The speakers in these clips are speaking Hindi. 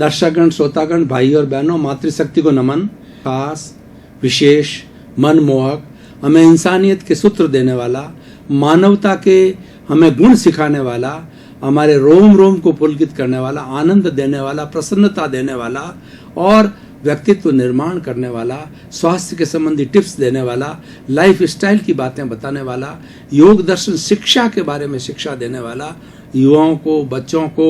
दर्शकगण, श्रोतागण, भाई और बहनों, मातृशक्ति को नमन। खास, विशेष, मनमोहक, हमें इंसानियत के सूत्र देने वाला, मानवता के हमें गुण सिखाने वाला, हमारे रोम रोम को पुलकित करने वाला, आनंद देने वाला, प्रसन्नता देने वाला और व्यक्तित्व निर्माण करने वाला, स्वास्थ्य के संबंधी टिप्स देने वाला, लाइफ स्टाइल की बातें बताने वाला, योग दर्शन शिक्षा के बारे में शिक्षा देने वाला, युवाओं को, बच्चों को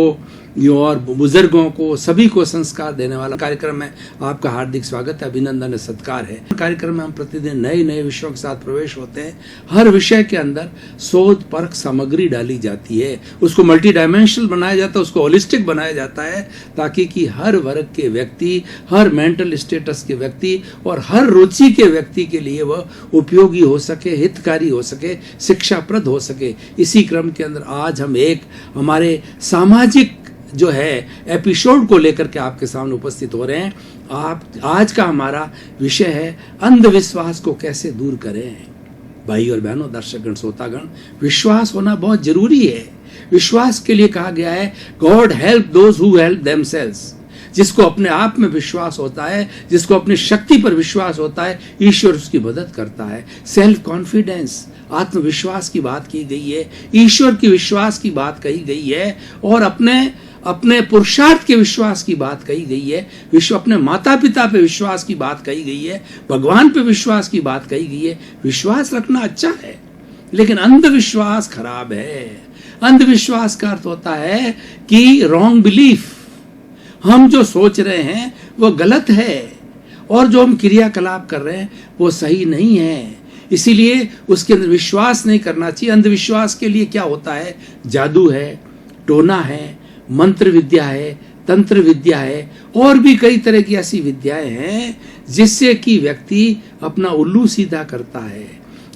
और बुजुर्गों को, सभी को संस्कार देने वाला कार्यक्रम में आपका हार्दिक स्वागत है, अभिनंदन, सत्कार है। कार्यक्रम में हम प्रतिदिन नए नए विषयों के साथ प्रवेश होते हैं। हर विषय के अंदर शोध परख सामग्री डाली जाती है, उसको मल्टी डायमेंशनल बनाया जाता है, उसको होलिस्टिक बनाया जाता है, ताकि कि हर वर्ग के व्यक्ति, हर मेंटल स्टेटस के व्यक्ति और हर रुचि के व्यक्ति के लिए वह उपयोगी हो सके, हितकारी हो सके, शिक्षाप्रद हो सके। इसी क्रम के अंदर आज हम एक हमारे सामाजिक जो है एपिसोड को लेकर के आपके सामने उपस्थित हो रहे हैं। आज का हमारा विषय है अंधविश्वास को कैसे दूर करें। भाई और बहनों, दर्शकगण, श्रोतागण, विश्वास होना बहुत जरूरी है। विश्वास के लिए कहा गया है, God help those who help themselves. जिसको अपने आप में विश्वास होता है, जिसको अपनी शक्ति पर विश्वास होता है, ईश्वर उसकी मदद करता है। सेल्फ कॉन्फिडेंस, आत्मविश्वास की बात की गई है, ईश्वर की विश्वास की बात कही गई है और अपने पुरुषार्थ के विश्वास की बात कही गई है, अपने माता पिता पे विश्वास की बात कही गई है, भगवान पे विश्वास की बात कही गई है। विश्वास रखना अच्छा है, लेकिन अंधविश्वास खराब है। अंधविश्वास का अर्थ होता है कि रॉन्ग बिलीफ, हम जो सोच रहे हैं वो गलत है और जो हम क्रियाकलाप कर रहे हैं वो सही नहीं है, इसीलिए उसके अंदर विश्वास नहीं करना चाहिए। अंधविश्वास के लिए क्या होता है, जादू है, टोना है, मंत्र विद्या है, तंत्र विद्या है और भी कई तरह की ऐसी विद्याएं हैं जिससे कि व्यक्ति अपना उल्लू सीधा करता है,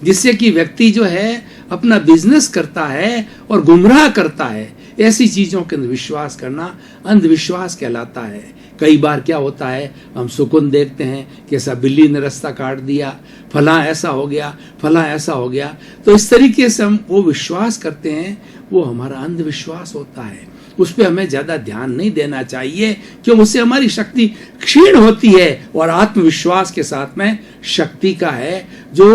जिससे कि व्यक्ति जो है अपना बिजनेस करता है और गुमराह करता है। ऐसी चीजों के अंदर विश्वास करना अंधविश्वास कहलाता है। कई बार क्या होता है, हम सुकून देखते हैं कि ऐसा बिल्ली ने रास्ता काट दिया, फला ऐसा हो गया, फला ऐसा हो गया, तो इस तरीके से हम वो विश्वास करते हैं, वो हमारा अंधविश्वास होता है। उस पर हमें ज्यादा ध्यान नहीं देना चाहिए, क्योंकि उससे हमारी शक्ति क्षीण होती है और आत्मविश्वास के साथ में शक्ति का है जो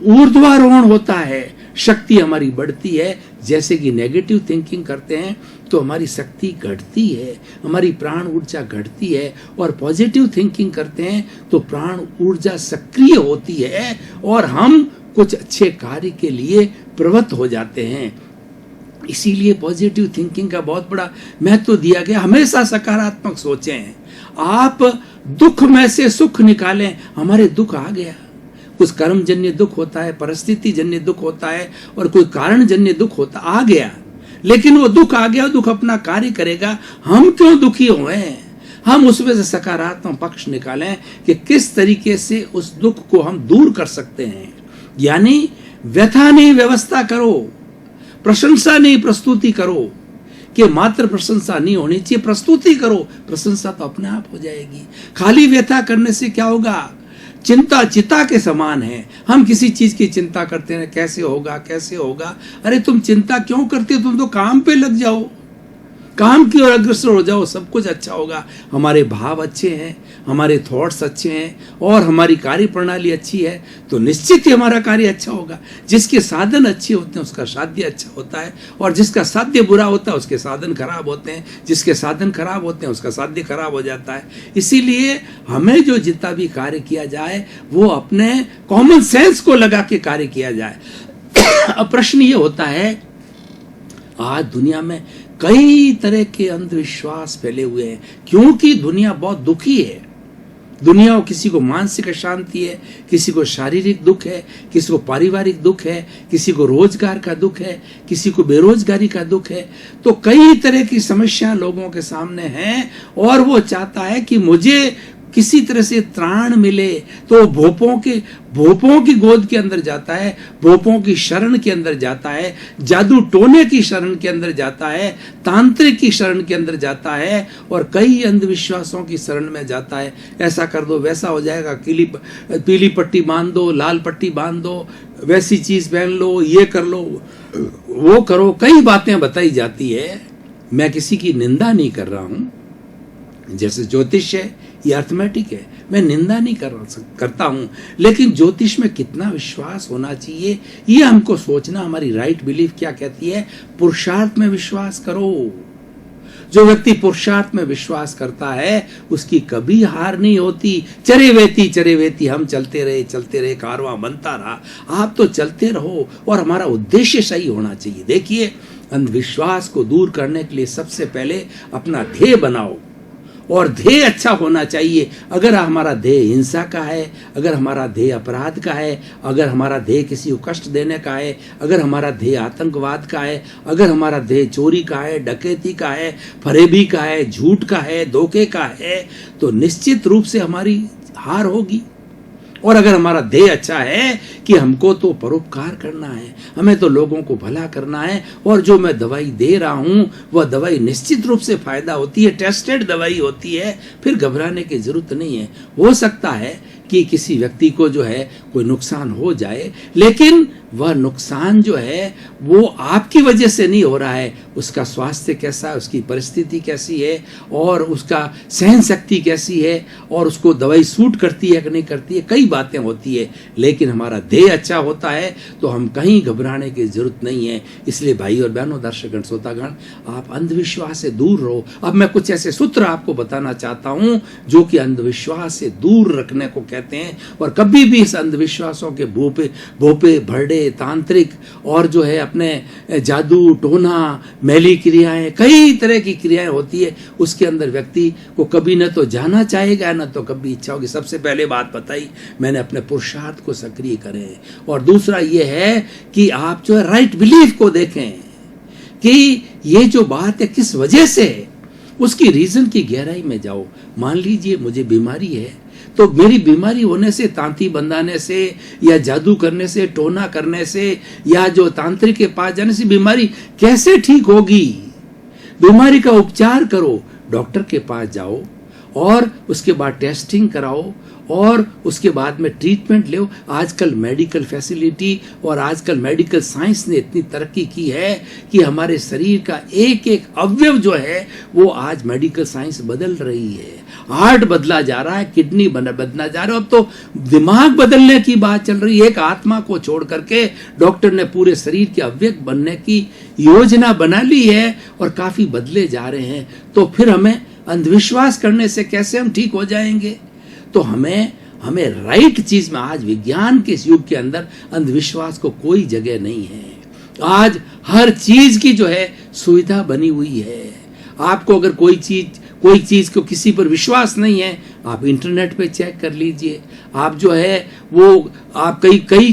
ऊर्ध्वारोहण होता है, शक्ति हमारी बढ़ती है। जैसे कि नेगेटिव थिंकिंग करते हैं तो हमारी शक्ति घटती है, हमारी प्राण ऊर्जा घटती है, और पॉजिटिव थिंकिंग करते हैं तो प्राण ऊर्जा सक्रिय होती है और हम कुछ अच्छे कार्य के लिए प्रवृत्त हो जाते हैं। इसीलिए पॉजिटिव थिंकिंग का बहुत बड़ा महत्व दिया गया। हमेशा सकारात्मक सोचें। आप दुख में से सुख निकालें। हमारे दुख आ गया, कुछ कर्मजन्य दुख होता है, परिस्थिति जन्य दुख होता है और कोई कारण जन्य दुख होता आ गया, लेकिन वो दुख आ गया, दुख अपना कार्य करेगा। हम क्यों दुखी हुए? हम उसमें से सकारात्मक पक्ष निकालें कि किस तरीके से उस दुख को हम दूर कर सकते हैं। यानी व्यथा नहीं व्यवस्था करो, प्रशंसा नहीं प्रस्तुति करो, कि मात्र प्रशंसा नहीं होनी चाहिए, प्रस्तुति करो, प्रशंसा तो अपने आप हो जाएगी। खाली व्यथा करने से क्या होगा? चिंता चिता के समान है। हम किसी चीज की चिंता करते हैं, कैसे होगा कैसे होगा। अरे तुम चिंता क्यों करते हो? तुम तो काम पे लग जाओ, काम की ओर अग्रसर हो जाओ, सब कुछ अच्छा होगा। हमारे भाव अच्छे हैं, हमारे थॉट्स अच्छे हैं और हमारी कार्य प्रणाली अच्छी है तो निश्चित ही हमारा कार्य अच्छा होगा। जिसके साधन अच्छे होते हैं उसका साध्य अच्छा होता है, और जिसका साध्य बुरा होता है उसके साधन खराब होते हैं। जिसके साधन खराब होते हैं उसका साध्य खराब हो जाता है। इसीलिए हमें जो जितना भी कार्य किया जाए वो अपने कॉमन सेंस को लगा के कार्य किया जाए। अब प्रश्न ये होता है, आज दुनिया में कई तरह के अंधविश्वास फैले हुए हैं, क्योंकि दुनिया बहुत दुखी है। दुनिया को, किसी को मानसिक अशांति है, किसी को शारीरिक दुख है, किसी को पारिवारिक दुख है, किसी को रोजगार का दुख है, किसी को बेरोजगारी का दुख है। तो कई तरह की समस्याएं लोगों के सामने हैं और वो चाहता है कि मुझे किसी तरह से त्राण मिले, तो भोपों की गोद के अंदर जाता है, भोपों की शरण के अंदर जाता है, जादू टोने की शरण के अंदर जाता है, तांत्रिक की शरण के अंदर जाता है और कई अंधविश्वासों की शरण में जाता है। ऐसा कर दो, वैसा हो जाएगा, पीली पट्टी बांध दो, लाल पट्टी बांध दो, वैसी चीज पहन लो, ये कर लो, वो करो, कई बातें बताई जाती है। मैं किसी की निंदा नहीं कर रहा हूं, जैसे ज्योतिष है, ये अर्थमेटिक है, मैं निंदा नहीं करता हूं, लेकिन ज्योतिष में कितना विश्वास होना चाहिए ये हमको सोचना, हमारी राइट बिलीफ क्या कहती है, पुरुषार्थ में विश्वास करो। जो व्यक्ति पुरुषार्थ में विश्वास करता है उसकी कभी हार नहीं होती। चरे वेती हम चलते रहे कारवां बनता रहा। आप तो चलते रहो और हमारा उद्देश्य सही होना चाहिए। देखिए, अंधविश्वास को दूर करने के लिए सबसे पहले अपना ध्येय बनाओ, और ध्येय अच्छा होना चाहिए। अगर हमारा ध्येय हिंसा का है, अगर हमारा ध्येय अपराध का है, अगर हमारा ध्येय किसी को कष्ट देने का है, अगर हमारा ध्येय आतंकवाद का है, अगर हमारा ध्येय चोरी का है, डकैती का है, फरेबी का है, झूठ का है, धोखे का है, तो निश्चित रूप से हमारी हार होगी। और अगर हमारा ध्येय अच्छा है कि हमको तो परोपकार करना है, हमें तो लोगों को भला करना है, और जो मैं दवाई दे रहा हूं वह दवाई निश्चित रूप से फायदा होती है, टेस्टेड दवाई होती है, फिर घबराने की जरूरत नहीं है। हो सकता है कि किसी व्यक्ति को जो है कोई नुकसान हो जाए, लेकिन वह नुकसान जो है वो आपकी वजह से नहीं हो रहा है। उसका स्वास्थ्य कैसा है, उसकी परिस्थिति कैसी है, और उसका सहन शक्ति कैसी है, और उसको दवाई सूट करती है कि नहीं करती है, कई बातें होती है। लेकिन हमारा ध्येय अच्छा होता है तो हम कहीं घबराने की जरूरत नहीं है। इसलिए भाई और बहनों, दर्शकगण, श्रोतागण, आप अंधविश्वास से दूर रहो। अब मैं कुछ ऐसे सूत्र आपको बताना चाहता हूं जो कि अंधविश्वास से दूर रखने को कहते हैं। और कभी भी इस अंधविश्वासों के भोपे भरडे, तांत्रिक और जो है अपने जादू टोना, मैली क्रियाएं, कई तरह की क्रियाएं होती है, उसके अंदर व्यक्ति को कभी न तो जाना चाहेगा, न तो कभी इच्छा होगी। सबसे पहले बात बताई मैंने, अपने पुरुषार्थ को सक्रिय करें। और दूसरा ये है कि आप जो है राइट बिलीफ को देखें कि ये जो बात है किस वजह से है, उसकी रीजन की गहराई में जाओ। मान लीजिए मुझे बीमारी है, तो मेरी बीमारी होने से, तांती बंधाने से, या जादू करने से, टोना करने से, या जो तांत्रिक के पास जाने से बीमारी कैसे ठीक होगी? बीमारी का उपचार करो, डॉक्टर के पास जाओ और उसके बाद टेस्टिंग कराओ और उसके बाद में ट्रीटमेंट लो। आजकल मेडिकल फैसिलिटी और आजकल मेडिकल साइंस ने इतनी तरक्की की है कि हमारे शरीर का एक एक अवयव जो है वो आज मेडिकल साइंस बदल रही है। हार्ट बदला जा रहा है, किडनी बदलना जा रहा है, अब तो दिमाग बदलने की बात चल रही है। एक आत्मा को छोड़ करके डॉक्टर ने पूरे शरीर के अवयव बनने की योजना बना ली है और काफी बदले जा रहे हैं। तो फिर हमें अंधविश्वास करने से कैसे हम ठीक हो जाएंगे? तो हमें राइट चीज में, आज विज्ञान के इस युग के अंदर अंधविश्वास को कोई जगह नहीं है। आज हर चीज की जो है सुविधा बनी हुई है। आपको अगर कोई चीज को किसी पर विश्वास नहीं है, आप इंटरनेट पे चेक कर लीजिए। आप जो है वो आप कई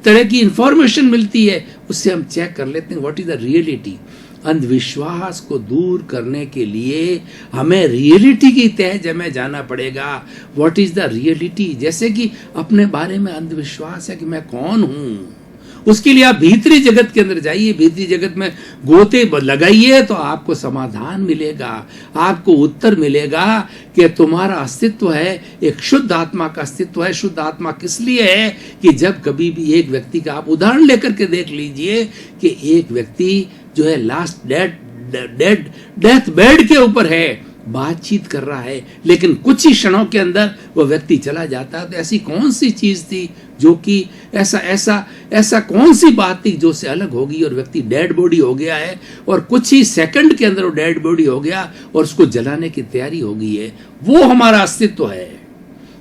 तरह की इंफॉर्मेशन मिलती है, उससे हम चेक कर लेते हैं व्हाट इज द रियलिटी। अंधविश्वास को दूर करने के लिए हमें रियलिटी की तह में जाना पड़ेगा। What is the reality? जैसे कि अपने बारे में अंधविश्वास है कि मैं कौन हूं, उसके लिए आप भीतरी जगत के अंदर जाइए, भीतरी जगत में गोते लगाइए तो आपको समाधान मिलेगा, आपको उत्तर मिलेगा कि तुम्हारा अस्तित्व है, एक शुद्ध आत्मा का अस्तित्व है। शुद्ध आत्मा किस लिए है कि जब कभी भी एक व्यक्ति का आप उदाहरण लेकर के देख लीजिए कि एक व्यक्ति जो है लास्ट डेथ बेड के ऊपर है, बातचीत कर रहा है, लेकिन कुछ ही क्षणों के अंदर वो व्यक्ति चला जाता है। तो ऐसी कौन सी चीज थी जो कि ऐसा कौन सी बात थी जो से अलग होगी और व्यक्ति डेड बॉडी हो गया है, और कुछ ही सेकंड के अंदर वो डेड बॉडी हो गया और उसको जलाने की तैयारी हो गई है। वो हमारा अस्तित्व है,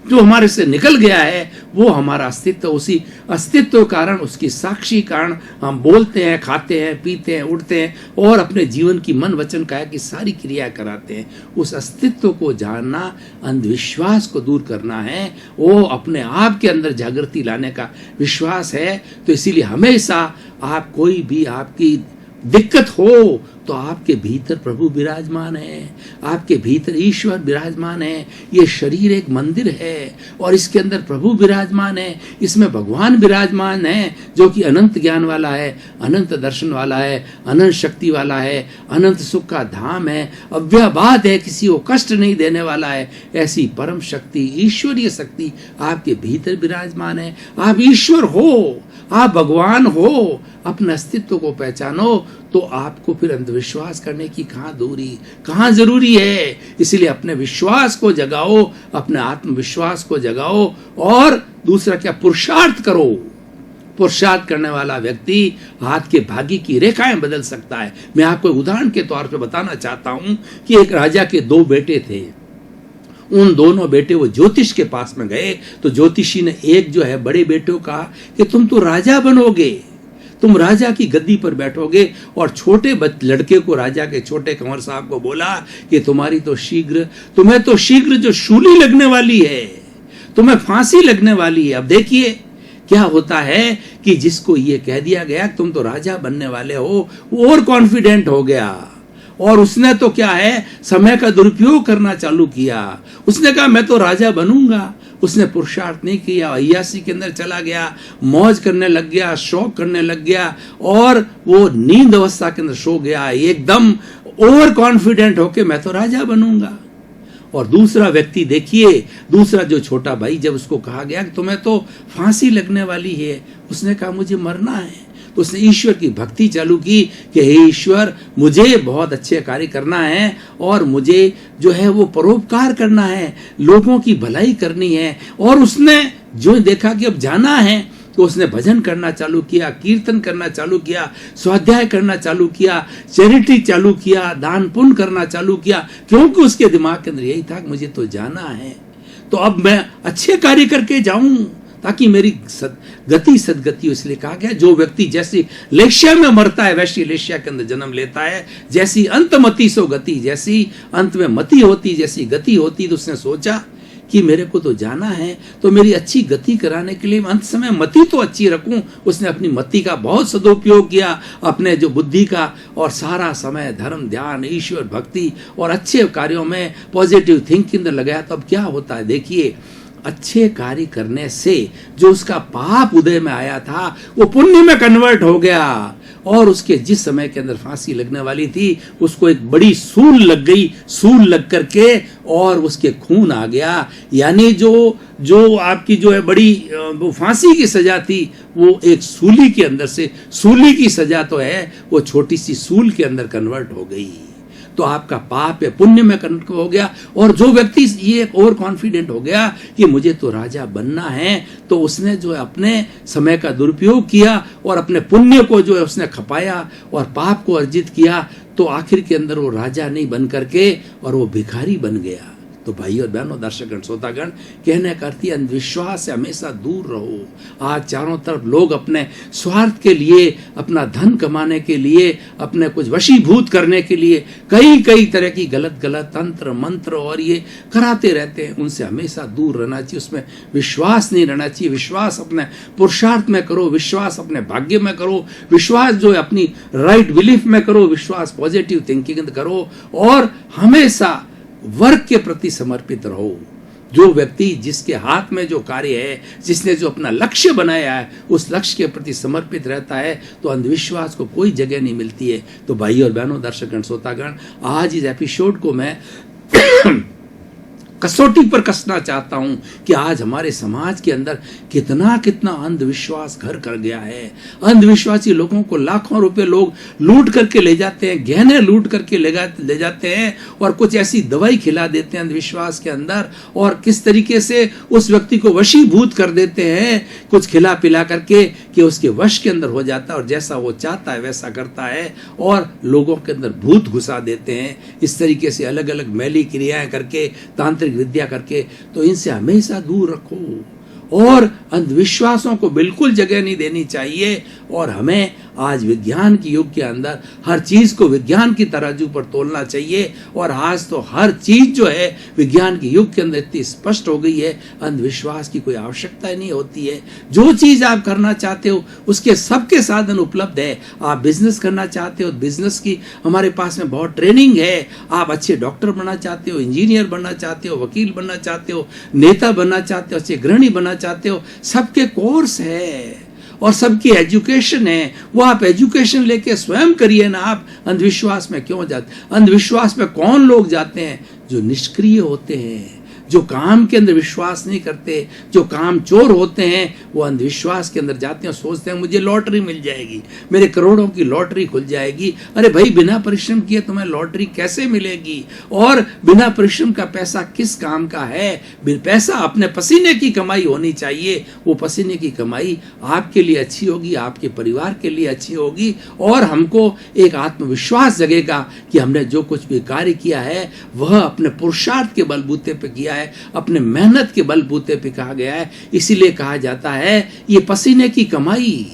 जो हमारे से निकल गया है वो हमारा अस्तित्व। उसी अस्तित्व कारण, उसकी साक्षी कारण हम बोलते हैं, खाते हैं, पीते हैं, उठते हैं और अपने जीवन की मन वचन काया की सारी क्रिया कराते हैं। उस अस्तित्व को जानना, अंधविश्वास को दूर करना है, वो अपने आप के अंदर जागृति लाने का विश्वास है। तो इसीलिए हमेशा आप कोई भी आपकी दिक्कत हो तो आपके भीतर प्रभु विराजमान है, आपके भीतर ईश्वर विराजमान है। ये शरीर एक मंदिर है और इसके अंदर प्रभु विराजमान है, इसमें भगवान विराजमान है जो कि अनंत ज्ञान वाला है, अनंत दर्शन वाला है, अनंत शक्ति वाला है, अनंत सुख का धाम है, अव्ययबाद है, किसी को कष्ट नहीं देने वाला है। ऐसी परम शक्ति, ईश्वरीय शक्ति आपके भीतर विराजमान है। आप ईश्वर हो, आप भगवान हो, अपने अस्तित्व को पहचानो तो आपको फिर अंधविश्वास करने की कहाँ दूरी, कहाँ जरूरी है। इसलिए अपने विश्वास को जगाओ, अपने आत्मविश्वास को जगाओ, और दूसरा क्या, पुरुषार्थ करो। पुरुषार्थ करने वाला व्यक्ति हाथ के भाग्य की रेखाएं बदल सकता है। मैं आपको उदाहरण के तौर पे बताना चाहता हूं कि एक राजा के 2 बेटे थे। उन दोनों बेटे वो ज्योतिष के पास में गए, तो ज्योतिषी ने एक जो है बड़े बेटे को कहा कि तुम तो राजा बनोगे, तुम राजा की गद्दी पर बैठोगे, और छोटे लड़के को, राजा के छोटे कंवर साहब को बोला कि तुम्हें तो शीघ्र जो शूली लगने वाली है, तुम्हें फांसी लगने वाली है। अब देखिए क्या होता है कि जिसको ये कह दिया गया तुम तो राजा बनने वाले हो, वो और कॉन्फिडेंट हो गया, और उसने तो क्या है, समय का दुरुपयोग करना चालू किया। उसने कहा मैं तो राजा बनूंगा। उसने पुरुषार्थ नहीं किया, अय्यासी के अंदर चला गया, मौज करने लग गया, शौक करने लग गया, और वो नींद अवस्था के अंदर सो गया, एकदम ओवर कॉन्फिडेंट होके मैं तो राजा बनूंगा। और दूसरा व्यक्ति देखिए, दूसरा जो छोटा भाई, जब उसको कहा गया कि तुम्हें तो फांसी लगने वाली है, उसने कहा मुझे मरना है। तो उसने ईश्वर की भक्ति चालू की कि हे ईश्वर, मुझे बहुत अच्छे कार्य करना है, और मुझे जो है वो परोपकार करना है, लोगों की भलाई करनी है। और उसने जो देखा कि अब जाना है, तो उसने भजन करना चालू किया, कीर्तन करना चालू किया, स्वाध्याय करना चालू किया, चैरिटी चालू किया, दान पुण्य करना चालू किया, क्योंकि उसके दिमाग के अंदर यही था कि मुझे तो जाना है, तो अब मैं अच्छे कार्य करके जाऊं ताकि मेरी गति सदगति। इसलिए कहा गया जो व्यक्ति जैसी लेश्या में मरता है वैसी लेश्या के अंदर जन्म लेता है, जैसी अंतमति सो गति, जैसी अंत में मति होती, जैसी गति होती। तो उसने सोचा कि मेरे को तो जाना है, तो मेरी अच्छी गति कराने के लिए अंत समय मति तो अच्छी रखूं। उसने अपनी मति का बहुत सदुपयोग किया, अपने जो बुद्धि का, और सारा समय धर्म, ध्यान, ईश्वर भक्ति और अच्छे कार्यों में, पॉजिटिव थिंकिंग अंदर लगाया। तो अब क्या होता है देखिए, अच्छे कार्य करने से जो उसका पाप उदय में आया था वो पुण्य में कन्वर्ट हो गया, और उसके जिस समय के अंदर फांसी लगने वाली थी उसको एक बड़ी सूल लग गई, सूल लग करके और उसके खून आ गया। यानी जो आपकी जो है बड़ी वो फांसी की सजा थी, वो एक सूली के अंदर से, सूली की सजा तो है, वो छोटी सी सूल के अंदर कन्वर्ट हो गई। तो आपका पाप है पुण्य में कन्वर्ट हो गया। और जो व्यक्ति ये ओवर कॉन्फिडेंट हो गया कि मुझे तो राजा बनना है, तो उसने जो है अपने समय का दुरुपयोग किया और अपने पुण्य को जो है उसने खपाया और पाप को अर्जित किया। तो आखिर के अंदर वो राजा नहीं बन करके और वो भिखारी बन गया। तो भाई और बहनों, दर्शकगण, श्रोतागण, कहने का अर्थ अंधविश्वास से हमेशा दूर रहो। आज चारों तरफ लोग अपने स्वार्थ के लिए, अपना धन कमाने के लिए, अपने कुछ वशीभूत करने के लिए कई तरह की गलत तंत्र मंत्र और ये कराते रहते हैं। उनसे हमेशा दूर रहना चाहिए, उसमें विश्वास नहीं रहना चाहिए। विश्वास अपने पुरुषार्थ में करो, विश्वास अपने भाग्य में करो, विश्वास जो है अपनी राइट बिलीफ में करो, विश्वास पॉजिटिव थिंकिंग करो, और हमेशा वर्क के प्रति समर्पित रहो। जो व्यक्ति जिसके हाथ में जो कार्य है, जिसने जो अपना लक्ष्य बनाया है, उस लक्ष्य के प्रति समर्पित रहता है, तो अंधविश्वास को कोई जगह नहीं मिलती है। तो भाई और बहनों, दर्शकगण, श्रोतागण, आज इस एपिसोड को मैं कसौटी पर कसना चाहता हूं कि आज हमारे समाज के अंदर कितना अंधविश्वास घर कर गया है। अंधविश्वासी लोगों को लाखों रुपए लोग लूट करके ले जाते हैं, गहने लूट करके ले जाते हैं, और कुछ ऐसी दवाई खिला देते हैं अंधविश्वास के अंदर, और किस तरीके से उस व्यक्ति को वशीभूत कर देते हैं कुछ खिला पिला करके कि उसके वश के अंदर हो जाता है और जैसा वो चाहता है वैसा करता है, और लोगों के अंदर भूत घुसा देते हैं इस तरीके से अलग अलग मैली क्रियाएं करके, तांत्रिक विद्या करके। तो इनसे हमेशा दूर रखो और अंधविश्वासों को बिल्कुल जगह नहीं देनी चाहिए। और हमें आज विज्ञान के युग के अंदर हर चीज को विज्ञान की तराजू पर तोलना चाहिए। और आज तो हर चीज जो है विज्ञान के युग के अंदर इतनी स्पष्ट हो गई है, अंधविश्वास की कोई आवश्यकता नहीं होती है। जो चीज आप करना चाहते हो उसके सबके साधन उपलब्ध है। आप बिजनेस करना चाहते हो, बिजनेस की हमारे पास में बहुत ट्रेनिंग है। आप अच्छे डॉक्टर बनना चाहते हो, इंजीनियर बनना चाहते हो, वकील बनना चाहते हो, नेता बनना चाहते हो, अच्छे गृहिणी बनना चाहते हो, सबके कोर्स है और सबकी एजुकेशन है। वो आप एजुकेशन लेके स्वयं करिए ना। आप अंधविश्वास में क्यों जाते? अंधविश्वास में कौन लोग जाते हैं? जो निष्क्रिय होते हैं, जो काम के अंदर विश्वास नहीं करते, जो काम चोर होते हैं, वो अंधविश्वास के अंदर जाते हैं, सोचते हैं मुझे लॉटरी मिल जाएगी, मेरे करोड़ों की लॉटरी खुल जाएगी। अरे भाई, बिना परिश्रम किए तुम्हें लॉटरी कैसे मिलेगी? और बिना परिश्रम का पैसा किस काम का है? पैसा अपने पसीने की कमाई होनी चाहिए। वो पसीने की कमाई आपके लिए अच्छी होगी, आपके परिवार के लिए अच्छी होगी, और हमको एक आत्मविश्वास जगेगा कि हमने जो कुछ भी कार्य किया है वह अपने पुरुषार्थ के बलबूते पे किया है, अपने मेहनत के बलबूते पे कहा गया है। इसीलिए कहा जाता है ये पसीने की कमाई।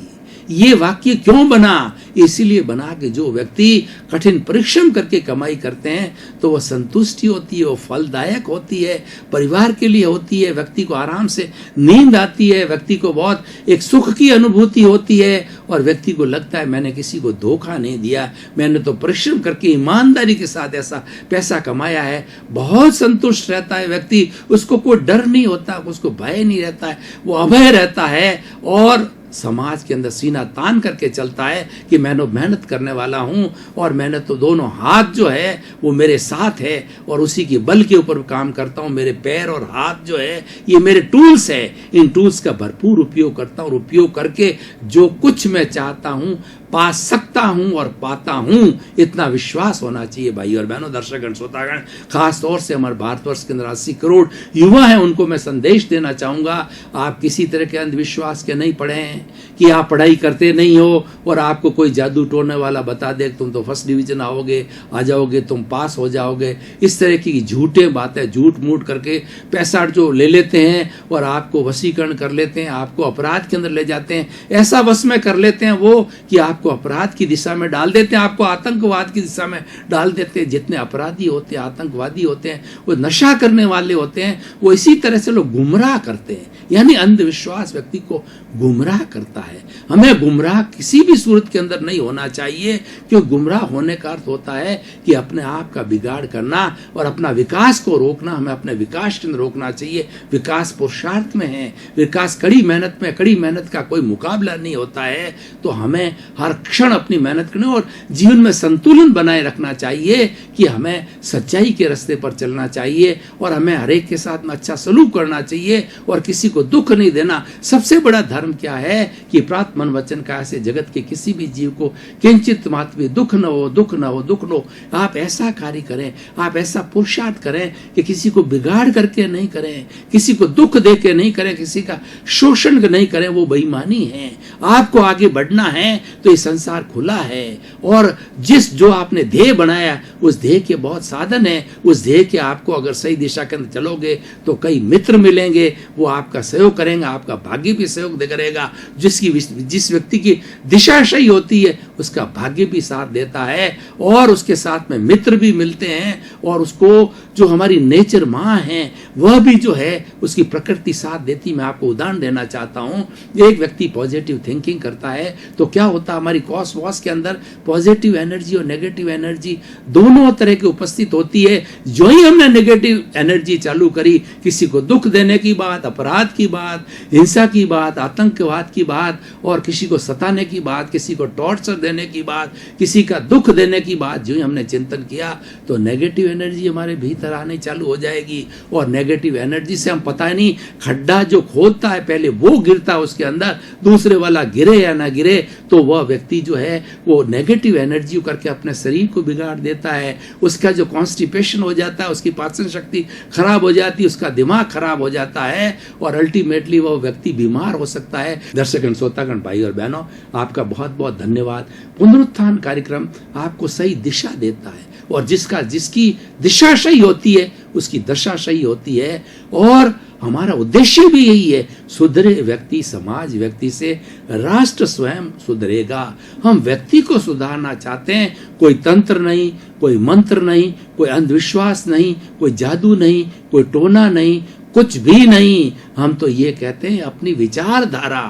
ये वाक्य क्यों बना? इसीलिए बना कि जो व्यक्ति कठिन परिश्रम करके कमाई करते हैं तो वह संतुष्टि होती है, वो फलदायक होती है, परिवार के लिए होती है, व्यक्ति को आराम से नींद आती है, व्यक्ति को बहुत एक सुख की अनुभूति होती है, और व्यक्ति को लगता है मैंने किसी को धोखा नहीं दिया, मैंने तो परिश्रम करके ईमानदारी के साथ ऐसा पैसा कमाया है। बहुत संतुष्ट रहता है व्यक्ति, उसको कोई डर नहीं होता, उसको भय नहीं रहता है, वो अभय रहता है, और समाज के अंदर सीना तान करके चलता है कि मैंने मेहनत करने वाला हूं, और मैंने तो दोनों हाथ जो है वो मेरे साथ है, और उसी के बल के ऊपर काम करता हूं। मेरे पैर और हाथ जो है ये मेरे टूल्स है, इन टूल्स का भरपूर उपयोग करता हूं, और उपयोग करके जो कुछ मैं चाहता हूं पा सकता हूं और पाता हूं। इतना विश्वास होना चाहिए भाई और बहनों, दर्शकगण, श्रोतागण। खास तौर से हमारे भारतवर्ष के अंदर 80 करोड़ युवा हैं, उनको मैं संदेश देना चाहूंगा, आप किसी तरह के अंधविश्वास के नहीं पड़े हैं कि आप पढ़ाई करते नहीं हो और आपको कोई जादू टोने वाला बता दे तुम तो फर्स्ट डिवीजन आओगे, आ जाओगे, तुम पास हो जाओगे। इस तरह की झूठे बातें, झूठ मूठ करके पैसा जो ले लेते हैं और आपको वशीकरण कर लेते हैं, आपको अपराध के अंदर ले जाते हैं, ऐसा वश में कर लेते हैं वो कि आपको अपराध की दिशा में डाल देते हैं, आपको आतंकवाद की दिशा में डाल देते हैं। जितने अपराधी होते हैं, आतंकवादी होते हैं, वो नशा करने वाले होते हैं, वो इसी तरह से लोग गुमराह करते हैं। यानी अंधविश्वास व्यक्ति को गुमराह करता है। हमें गुमराह किसी भी सूरत के अंदर नहीं होना चाहिए, क्योंकि गुमराह होने का अर्थ होता है कि अपने आप का बिगाड़ करना और अपना विकास को रोकना। हमें अपने विकास के अंदर रोकना चाहिए। विकास पुरुषार्थ में है, विकास कड़ी मेहनत में, कड़ी मेहनत का कोई मुकाबला नहीं होता है। तो हमें हर क्षण अपनी मेहनत करनी और जीवन में संतुलन बनाए रखना चाहिए कि हमें सच्चाई के रास्ते पर चलना चाहिए, और हमें हर एक के साथ में अच्छा सलूक करना चाहिए, और किसी को दुख नहीं देना। सबसे बड़ा धर्म क्या है कि प्रात मन वचन काया से जगत के किसी भी जीव को किंचित मात्र भी दुख न हो, दुख न हो, दुख न हो। आप ऐसा कार्य करें, आप ऐसा पुरुषार्थ करें कि किसी को बिगाड़ करके नहीं करें, किसी को दुख दे के नहीं करें, किसी का शोषण नहीं करें, वो बेईमानी है। आपको आगे बढ़ना है तो ये संसार खुला है, और जो आपने ध्येय बनाया उस ध्येय के बहुत साधन है। उस ध्येय के आपको अगर सही दिशा के अंदर चलोगे तो कई मित्र मिलेंगे, वो आपका सहयोग करेंगे, आपका भाग्य भी सहयोग करेगा। जिस व्यक्ति की दिशा सही होती है उसका भाग्य भी साथ देता है, और उसके साथ में मित्र भी मिलते हैं, और उसको जो हमारी नेचर माँ है वह भी जो है उसकी प्रकृति साथ देती। मैं आपको उदाहरण देना चाहता हूँ। एक व्यक्ति पॉजिटिव थिंकिंग करता है तो क्या होता है, हमारी कॉस्मॉस के अंदर पॉजिटिव एनर्जी और नेगेटिव एनर्जी दोनों तरह की उपस्थित होती है। जो ही हमने नेगेटिव एनर्जी चालू करी, किसी को दुख देने की बात, अपराध की बात, हिंसा की बात, आतंकवाद की बात, और किसी को सताने की बात, किसी को टॉर्चर देने की बात, किसी का दुख देने की बात, जो ही हमने चिंतन किया तो नेगेटिव एनर्जी हमारे भीतर आने चालू हो जाएगी। और नेगेटिव एनर्जी से हम पता नहीं, खड्डा जो खोदता है पहले वो गिरता है उसके अंदर, दूसरे वाला गिरे या ना गिरे, तो वह व्यक्ति जो है वो नेगेटिव एनर्जी करके अपने शरीर को बिगाड़ देता है। उसका जो कॉन्स्टिपेशन हो जाता है, उसकी पाचन शक्ति खराब हो जाती है, उसका दिमाग खराब हो जाता है, और अल्टीमेटली वह व्यक्ति बीमार हो सकता है। दर्शकगण, श्रोतागण, भाई और बहनों, आपका बहुत बहुत धन्यवाद। पुनरुत्थान कार्यक्रम आपको सही दिशा देता है, और जिसकी दिशा सही होती है उसकी दशा सही होती है। और हमारा उद्देश्य भी यही है, सुधरे व्यक्ति समाज, व्यक्ति से राष्ट्र स्वयं सुधरेगा। हम व्यक्ति को सुधारना चाहते हैं, कोई तंत्र नहीं, कोई मंत्र नहीं, कोई अंधविश्वास नहीं, कोई जादू नहीं, कोई टोना नहीं, कुछ भी नहीं। हम तो ये कहते हैं अपनी विचारधारा,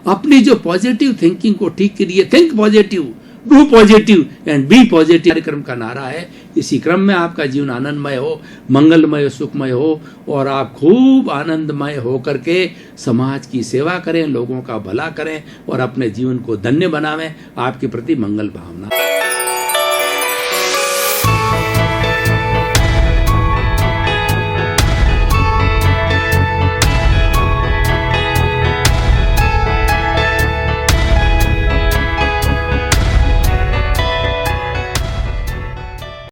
अपनी जो पॉजिटिव थिंकिंग को ठीक करिए। Think positive, do positive and be positive कार्यक्रम का नारा है। इसी क्रम में आपका जीवन आनंदमय हो, मंगलमय, सुखमय हो, और आप खूब आनंदमय हो करके समाज की सेवा करें, लोगों का भला करें, और अपने जीवन को धन्य बनावें। आपके प्रति मंगल भावना।